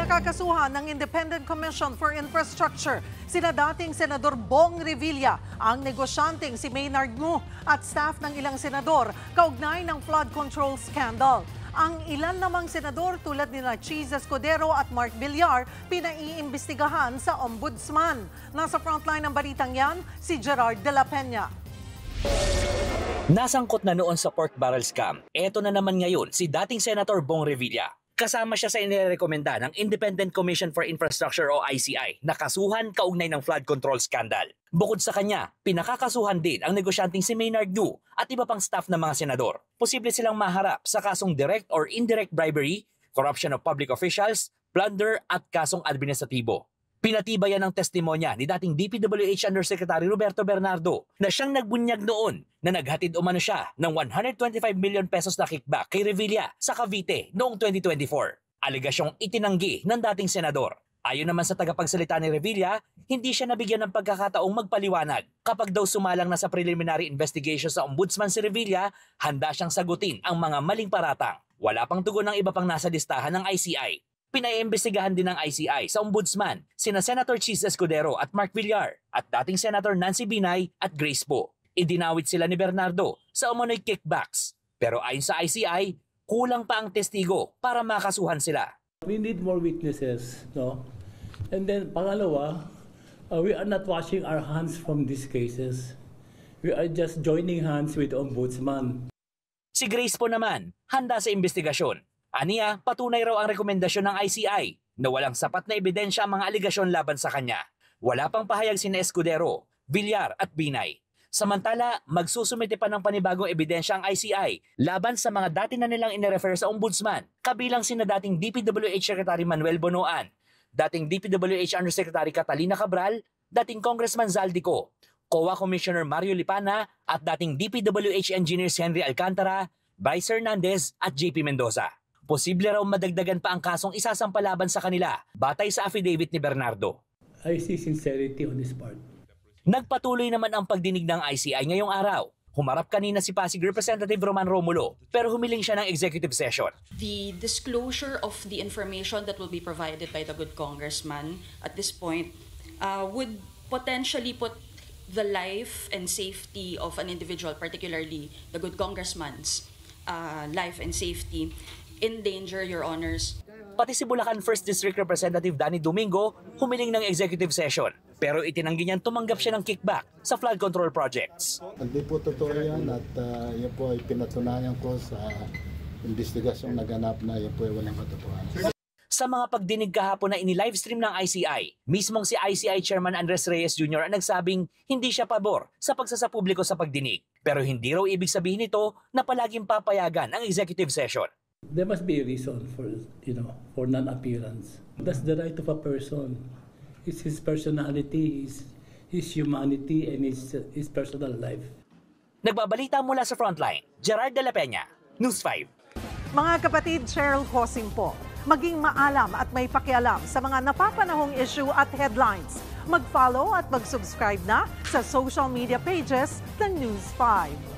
Pinakakasuhan ng Independent Commission for Infrastructure sina dating Senador Bong Revilla, ang negosyanteng si Maynard Ngu at staff ng ilang senador kaugnay ng flood control scandal. Ang ilan namang senador tulad nila Cheese Escudero at Mark Villar pinaiimbestigahan sa Ombudsman. Nasa frontline ng balitang yan, si Gerard de la Peña. Nasangkot na noon sa pork barrel scam. Eto na naman ngayon si dating Senator Bong Revilla. Kasama siya sa inirekomenda ng Independent Commission for Infrastructure o ICI na kasuhan kaugnay ng flood control scandal. Bukod sa kanya, pinakakasuhan din ang negosyanteng si Maynard Ngu at iba pang staff ng mga senador. Posible silang maharap sa kasong direct or indirect bribery, corruption of public officials, plunder at kasong administratibo. Pinatibayan ng testimonya ni dating DPWH Undersecretary Roberto Bernardo na siyang nagbunyag noon na naghatid umano siya ng 125 million pesos na kickback kay Revilla sa Cavite noong 2024. Alegasyong itinanggi ng dating senador. Ayon naman sa tagapagsalita ni Revilla, hindi siya nabigyan ng pagkakataong magpaliwanag. Kapag daw sumalang na sa preliminary investigation sa Ombudsman si Revilla, handa siyang sagutin ang mga maling paratang. Wala pang tugon ng iba pang nasa listahan ng ICI. Pinaiimbestigahan din ng ICI sa Ombudsman sina Senator Cheese Escudero at Mark Villar at dating Senator Nancy Binay at Grace Poe. Idinawit sila ni Bernardo sa umano'y kickbacks. Pero ayon sa ICI, kulang pa ang testigo para makasuhan sila. We need more witnesses, no? And then pangalawa, we are not washing our hands from these cases. We are just joining hands with the Ombudsman. Si Grace Poe naman, handa sa investigasyon. Aniya, patunay raw ang rekomendasyon ng ICI na walang sapat na ebidensya ang mga aligasyon laban sa kanya. Wala pang pahayag sina Escudero, Villar at Binay. Samantala, magsusumite pa ng panibagong ebidensya ang ICI laban sa mga dati na nilang inirefer sa Ombudsman, kabilang sina dating DPWH Secretary Manuel Bonoan, dating DPWH Undersecretary Catalina Cabral, dating Congressman Zaldico, COA Commissioner Mario Lipana at dating DPWH Engineers Henry Alcantara, Bryce Hernandez at JP Mendoza. Posible raw madagdagan pa ang kasong isasampalaban sa kanila batay sa affidavit ni Bernardo. I see sincerity on this part. Nagpatuloy naman ang pagdinig ng ICI ngayong araw. Humarap kanina si Pasig Representative Roman Romulo pero humiling siya ng executive session. The disclosure of the information that will be provided by the good congressman at this point would potentially put the life and safety of an individual, particularly the good congressman's life and safety, in danger, Your Honors. Pati si Bulacan 1st District Representative Danny Domingo humiling ng executive session pero itinanggi niyang tumanggap siya ng kickback sa flood control projects. Hindi po totoo yan at yan po ay pinatunayan ko sa investigasyong naganap na yan po ay walang katotohanan. Sa mga pagdinig kahapon na ini-livestream ng ICI, mismong si ICI Chairman Andres Reyes Jr. ang nagsabing hindi siya pabor sa pagsasapubliko sa pagdinig. Pero hindi raw ibig sabihin nito na palaging papayagan ang executive session. There must be a reason for, for non-appearance. That's the right of a person. It's his personality, his humanity, and his personal life. Nagbabalita mula sa Frontline, Gerard de la Peña, News 5. Mga kapatid, Cheryl Hosing po. Maging maalam at may pakialam sa mga napapanahong issue at headlines. Mag-follow at mag-subscribe na sa social media pages ng News 5.